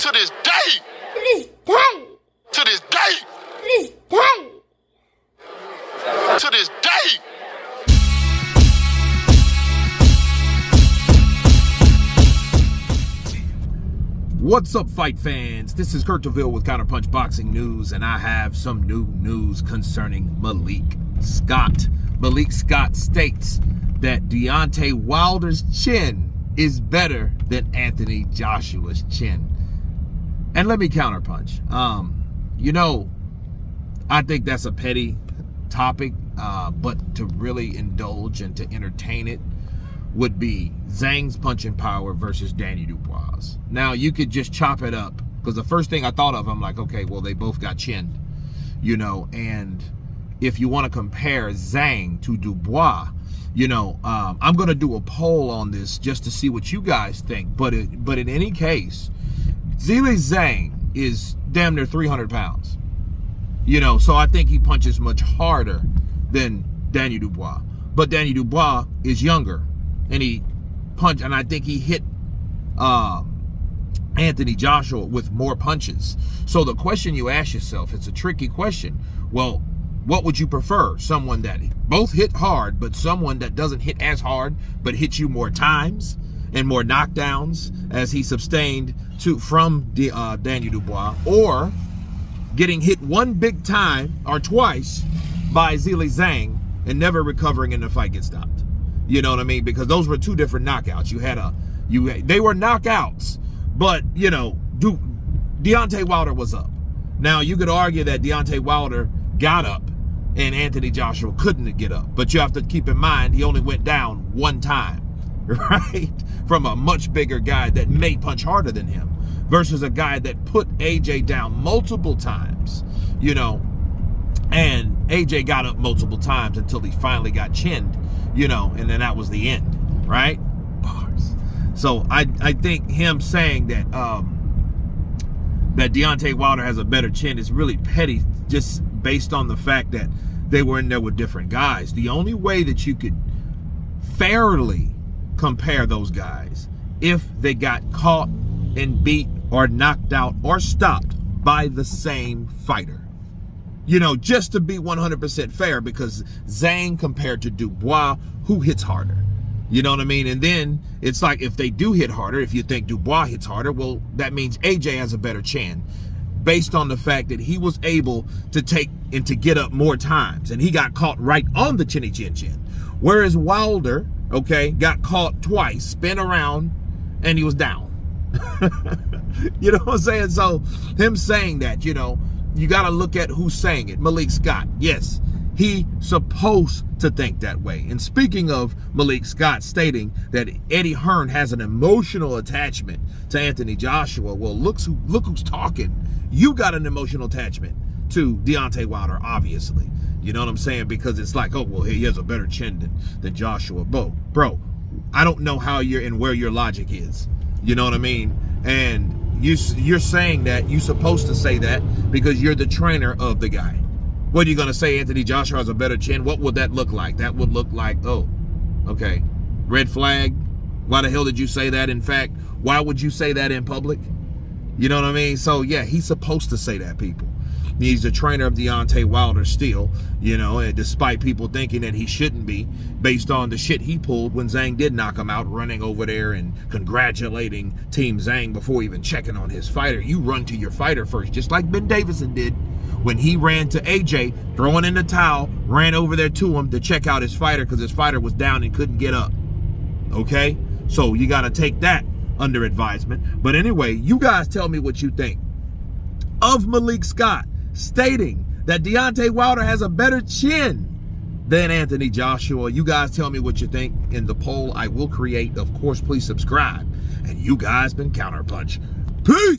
To this day. To this day. To this day. To this day. To this day. What's up, fight fans? This is Kurt DeVille with Counterpunch Boxing News, and I have some new news concerning Malik Scott. Malik Scott states that Deontay Wilder's chin is better than Anthony Joshua's chin. And let me counterpunch. I think that's a petty topic, but to really indulge and to entertain it would be Zhang's punching power versus Danny Dubois. Now, you could just chop it up, because the first thing I thought of, I'm like, okay, well, they both got chinned, and if you want to compare Zhang to Dubois, I'm going to do a poll on this just to see what you guys think, but in any case, Zhilei Zhang is damn near 300 pounds, so I think he punches much harder than Danny Dubois, but Danny Dubois is younger, and he punched, and I think he hit Anthony Joshua with more punches. So the question you ask yourself, it's a tricky question. Well, what would you prefer? Someone that both hit hard, but someone that doesn't hit as hard, but hits you more times and more knockdowns as he sustained from Danny Dubois, or getting hit one big time or twice by Zhilei Zhang and never recovering and the fight gets stopped? You know what I mean? Because those were two different knockouts. They were knockouts, but Deontay Wilder was up. Now, you could argue that Deontay Wilder got up and Anthony Joshua couldn't get up, but you have to keep in mind he only went down one time, right? From a much bigger guy that may punch harder than him versus a guy that put AJ down multiple times, and AJ got up multiple times until he finally got chinned, and then that was the end, right? Bars. So I think him saying that that Deontay Wilder has a better chin is really petty, just based on the fact that they were in there with different guys. The only way that you could fairly compare those guys if they got caught and beat or knocked out or stopped by the same fighter. Just to be 100% fair, because Zhang compared to Dubois, who hits harder? You know what I mean? And then it's like, if they do hit harder, if you think Dubois hits harder, well, that means AJ has a better chin, based on the fact that he was able to take and to get up more times, and he got caught right on the chinny chin chin. Whereas Wilder, got caught twice, spin around, and he was down. You know what I'm saying? So him saying that, you got to look at who's saying it. Malik Scott, yes, he supposed to think that way. And speaking of Malik Scott stating that Eddie Hearn has an emotional attachment to Anthony Joshua, well, look who's talking. You got an emotional attachment to Deontay Wilder, obviously. You know what I'm saying? Because it's like, oh, well, he has a better chin than Joshua. Bro, I don't know how you're and where your logic is. You know what I mean? And you're saying that, you're supposed to say that because you're the trainer of the guy. What are you going to say? Anthony Joshua has a better chin? What would that look like? That would look like, oh, okay, red flag. Why the hell did you say that? In fact, why would you say that in public? You know what I mean? So yeah, he's supposed to say that, people. He's the trainer of Deontay Wilder still, and despite people thinking that he shouldn't be, based on the shit he pulled when Zhang did knock him out, running over there and congratulating Team Zhang before even checking on his fighter. You run to your fighter first, just like Ben Davison did when he ran to AJ, throwing in the towel, ran over there to him to check out his fighter because his fighter was down and couldn't get up. Okay? So you got to take that under advisement. But anyway, you guys tell me what you think of Malik Scott stating that Deontay Wilder has a better chin than Anthony Joshua. You guys tell me what you think in the poll I will create. Of course, please subscribe. And you guys been Counterpunch. Peace!